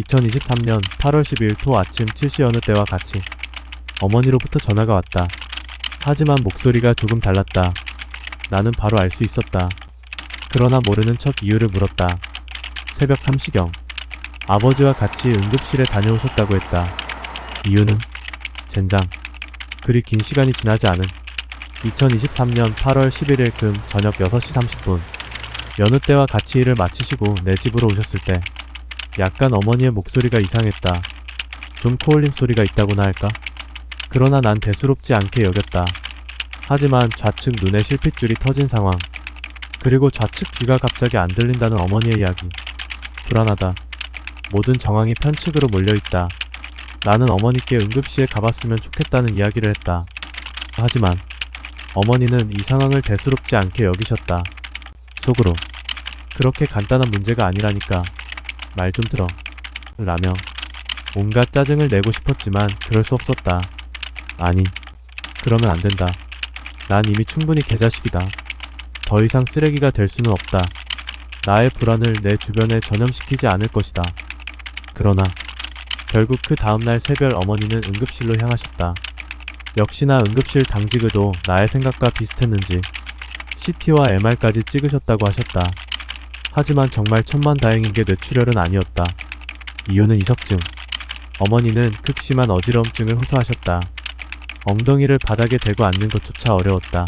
2023년 8월 12일 토 아침 7시 여느 때와 같이 어머니로부터 전화가 왔다. 하지만 목소리가 조금 달랐다. 나는 바로 알 수 있었다. 그러나 모르는 척 이유를 물었다. 새벽 3시경 아버지와 같이 응급실에 다녀오셨다고 했다. 이유는 젠장. 그리 긴 시간이 지나지 않은 2023년 8월 11일 금 저녁 6시 30분 여느 때와 같이 일을 마치시고 내 집으로 오셨을 때 약간 어머니의 목소리가 이상했다. 좀 코올림 소리가 있다고나 할까? 그러나 난 대수롭지 않게 여겼다. 하지만 좌측 눈에 실핏줄이 터진 상황, 그리고 좌측 귀가 갑자기 안 들린다는 어머니의 이야기. 불안하다. 모든 정황이 편측으로 몰려있다. 나는 어머니께 응급실에 가봤으면 좋겠다는 이야기를 했다. 하지만 어머니는 이 상황을 대수롭지 않게 여기셨다. 속으로 그렇게 간단한 문제가 아니라니까 말 좀 들어 라며 온갖 짜증을 내고 싶었지만 그럴 수 없었다. 아니, 그러면 안 된다. 난 이미 충분히 개자식이다. 더 이상 쓰레기가 될 수는 없다. 나의 불안을 내 주변에 전염시키지 않을 것이다. 그러나 결국 그 다음날 새별 어머니는 응급실로 향하셨다. 역시나 응급실 당직의도 나의 생각과 비슷했는지 CT와 MR까지 찍으셨다고 하셨다. 하지만 정말 천만다행인 게 뇌출혈은 아니었다. 이유는 이석증. 어머니는 극심한 어지러움증을 호소하셨다. 엉덩이를 바닥에 대고 앉는 것조차 어려웠다.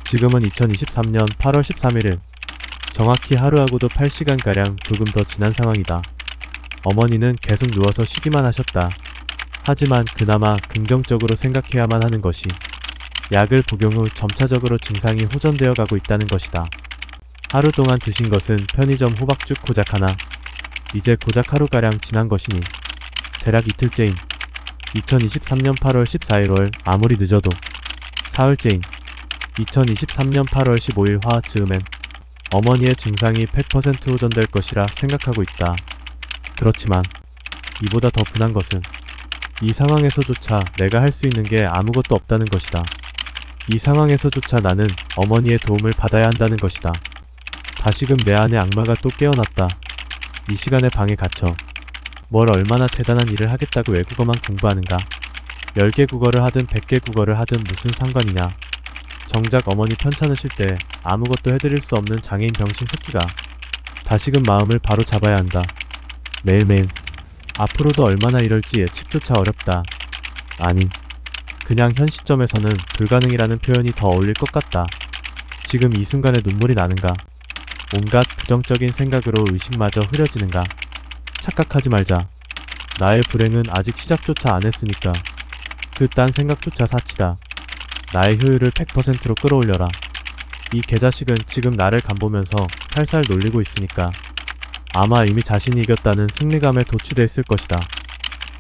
지금은 2023년 8월 13일 정확히 하루하고도 8시간가량 조금 더 지난 상황이다. 어머니는 계속 누워서 쉬기만 하셨다. 하지만 그나마 긍정적으로 생각해야만 하는 것이 약을 복용 후 점차적으로 증상이 호전되어 가고 있다는 것이다. 하루 동안 드신 것은 편의점 호박죽 고작 하나. 이제 고작 하루가량 지난 것이니 대략 이틀째인 2023년 8월 14일 월 아무리 늦어도 사흘째인 2023년 8월 15일 화 즈음엔 어머니의 증상이 100% 호전될 것이라 생각하고 있다. 그렇지만 이보다 더 분한 것은 이 상황에서조차 내가 할 수 있는 게 아무것도 없다는 것이다. 이 상황에서조차 나는 어머니의 도움을 받아야 한다는 것이다. 다시금 내 안에 악마가 또 깨어났다. 이 시간에 방에 갇혀 뭘 얼마나 대단한 일을 하겠다고 외국어만 공부하는가? 10개 국어를 하든 100개 국어를 하든 무슨 상관이냐? 정작 어머니 편찮으실 때 아무것도 해드릴 수 없는 장애인 병신 새끼가 다시금 마음을 바로 잡아야 한다. 매일매일 앞으로도 얼마나 이럴지 예측조차 어렵다. 아니, 그냥 현 시점에서는 불가능이라는 표현이 더 어울릴 것 같다. 지금 이 순간에 눈물이 나는가? 온갖 부정적인 생각으로 의식마저 흐려지는가? 착각하지 말자. 나의 불행은 아직 시작조차 안 했으니까 그딴 생각조차 사치다. 나의 효율을 100%로 끌어올려라. 이 개자식은 지금 나를 간보면서 살살 놀리고 있으니까 아마 이미 자신이 이겼다는 승리감에 도취돼 있을 것이다.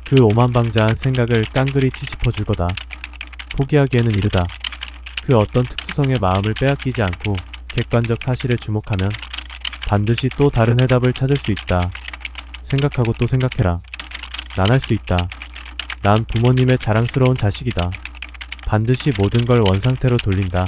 그 오만방자한 생각을 깡그리 뒤집어줄 거다. 포기하기에는 이르다. 그 어떤 특수성의 마음을 빼앗기지 않고 객관적 사실에 주목하면 반드시 또 다른 해답을 찾을 수 있다. 생각하고 또 생각해라. 난 할 수 있다. 난 부모님의 자랑스러운 자식이다. 반드시 모든 걸 원상태로 돌린다.